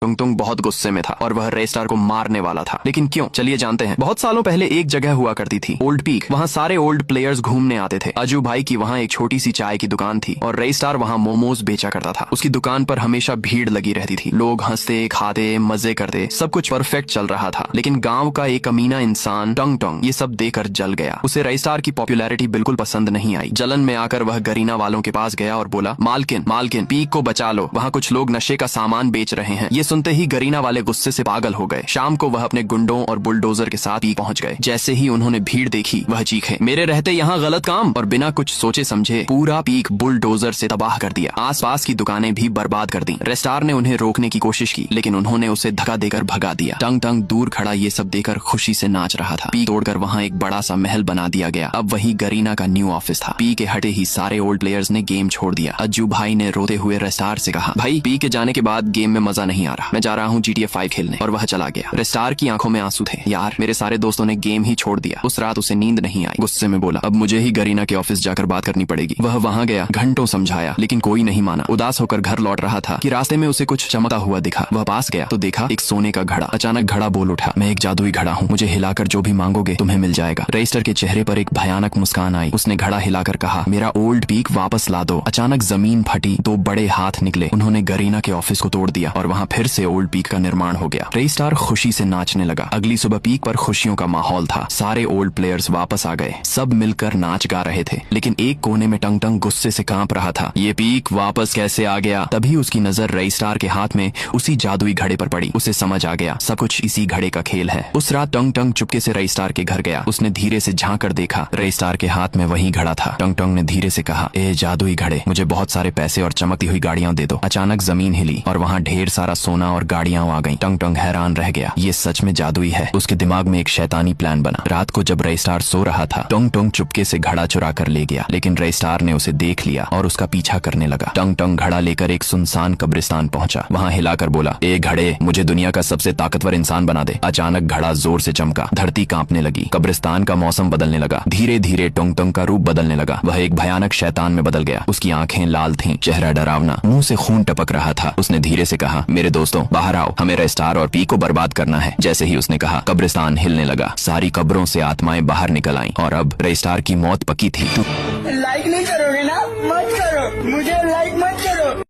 टुंग टुंग बहुत गुस्से में था और वह रेस्टार को मारने वाला था। लेकिन क्यों, चलिए जानते हैं। बहुत सालों पहले एक जगह हुआ करती थी, ओल्ड पीक। वहाँ सारे ओल्ड प्लेयर्स घूमने आते थे। अजू भाई की वहाँ एक छोटी सी चाय की दुकान थी और रेस्टार वहाँ मोमोज बेचा करता था। उसकी दुकान पर हमेशा भीड़ लगी रहती थी। लोग हंसते, खाते, मजे करते, सब कुछ परफेक्ट चल रहा था। लेकिन गाँव का एक अमीना इंसान टंग टंग ये सब देखकर जल गया। उसे रेस्टार की पॉपुलैरिटी बिल्कुल पसंद नहीं आई। जलन में आकर वह गरीना वालों के पास गया और बोला, मालकिन मालकिन, पीक को बचा लो, वहाँ कुछ लोग नशे का सामान बेच रहे हैं। ये सुनते ही गरीना वाले गुस्से से पागल हो गए। शाम को वह अपने गुंडों और बुलडोजर के साथ पीक पहुंच गए। जैसे ही उन्होंने भीड़ देखी, वह चीखे, मेरे रहते यहाँ गलत काम, और बिना कुछ सोचे समझे पूरा पीक बुलडोजर से तबाह कर दिया। आसपास की दुकानें भी बर्बाद कर दी। रेस्टार ने उन्हें रोकने की कोशिश की, लेकिन उन्होंने उसे धक्का देकर भगा दिया। टंग टंग दूर खड़ा ये सब देकर खुशी से नाच रहा था। पीक तोड़कर वहाँ एक बड़ा सा महल बना दिया गया। अब वही गरीना का न्यू ऑफिस था। पी के हटे ही सारे ओल्ड प्लेयर्स ने गेम छोड़ दिया। अज्जू भाई ने रोते हुए रेस्टार से कहा, भाई पी के जाने के बाद गेम में मजा नहीं आ रहा, मैं जा रहा हूँ GTA 5 खेलने। और वह चला गया। रेस्टार की आंखों में आंसू थे। यार, मेरे सारे दोस्तों ने गेम ही छोड़ दिया। उस रात उसे नींद नहीं आई। गुस्से में बोला, अब मुझे ही गरीना के ऑफिस जाकर बात करनी पड़ेगी। वह वहाँ गया, घंटों समझाया, लेकिन कोई नहीं माना। उदास होकर घर लौट रहा था कि रास्ते में उसे कुछ चमकता हुआ दिखा। वह पास गया तो देखा एक सोने का घड़ा। अचानक घड़ा बोल उठा, मैं एक जादुई घड़ा हूँ, मुझे हिलाकर जो भी मांगोगे तुम्हें मिल जाएगा। रेस्टर के चेहरे पर एक भयानक मुस्कान आई। उसने घड़ा हिलाकर कहा, मेरा ओल्ड पीक वापस ला दो। अचानक जमीन फटी, दो बड़े हाथ निकले, उन्होंने गरीना के ऑफिस को तोड़ दिया और वहाँ फिर से ओल्ड पीक का निर्माण हो गया। रेस्टार खुशी से नाचने लगा। अगली सुबह पीक पर खुशियों का माहौल था। सारे ओल्ड प्लेयर्स वापस आ गए। सब मिलकर नाच गा रहे थे। लेकिन एक कोने में टंग टंग गुस्से से कांप रहा था। ये पीक वापस कैसे आ गया? तभी उसकी नजर रेस्टार के हाथ में उसी जादुई घड़े पर पड़ी। उसे समझ आ गया, सब कुछ इसी घड़े का खेल है। उस रात टंग टंग चुपके से रेस्टार के घर गया। उसने धीरे से झांक कर देखा, रेस्टार के हाथ में वही घड़ा था। टंग टंग ने धीरे से कहा, ए जादुई घड़े, मुझे बहुत सारे पैसे और चमकती हुई गाड़ियां दे दो। अचानक जमीन हिली और वहाँ ढेर सारा सोना और गाड़ियां आ गईं। टंग टंग हैरान रह गया, ये सच में जादुई है। उसके दिमाग में एक शैतानी प्लान बना। रात को जब रेस्टार सो रहा था, टंग टंग चुपके से घड़ा चुरा कर ले गया। लेकिन रेस्टार ने उसे देख लिया और उसका पीछा करने लगा। टंग टंग घड़ा लेकर एक सुनसान कब्रिस्तान पहुंचा। वहाँ हिलाकर बोला, ए घड़े, मुझे दुनिया का सबसे ताकतवर इंसान बना दे। अचानक घड़ा जोर से चमका, धरती कांपने लगी, कब्रिस्तान का मौसम बदलने लगा। धीरे धीरे टंग टंग का रूप बदलने लगा। वह एक भयानक शैतान में बदल गया। उसकी आंखें लाल थीं, चेहरा डरावना, मुंह से खून टपक रहा था। उसने धीरे से कहा, मेरे दोस्तों बाहर आओ, हमें रेस्टार और पी को बर्बाद करना है। जैसे ही उसने कहा, कब्रिस्तान हिलने लगा। सारी कब्रों से आत्माएं बाहर निकल आईं और अब रेस्टार की मौत पक्की थी। लाइक नहीं करोगे ना? मत करो, मुझे लाइक मत करो।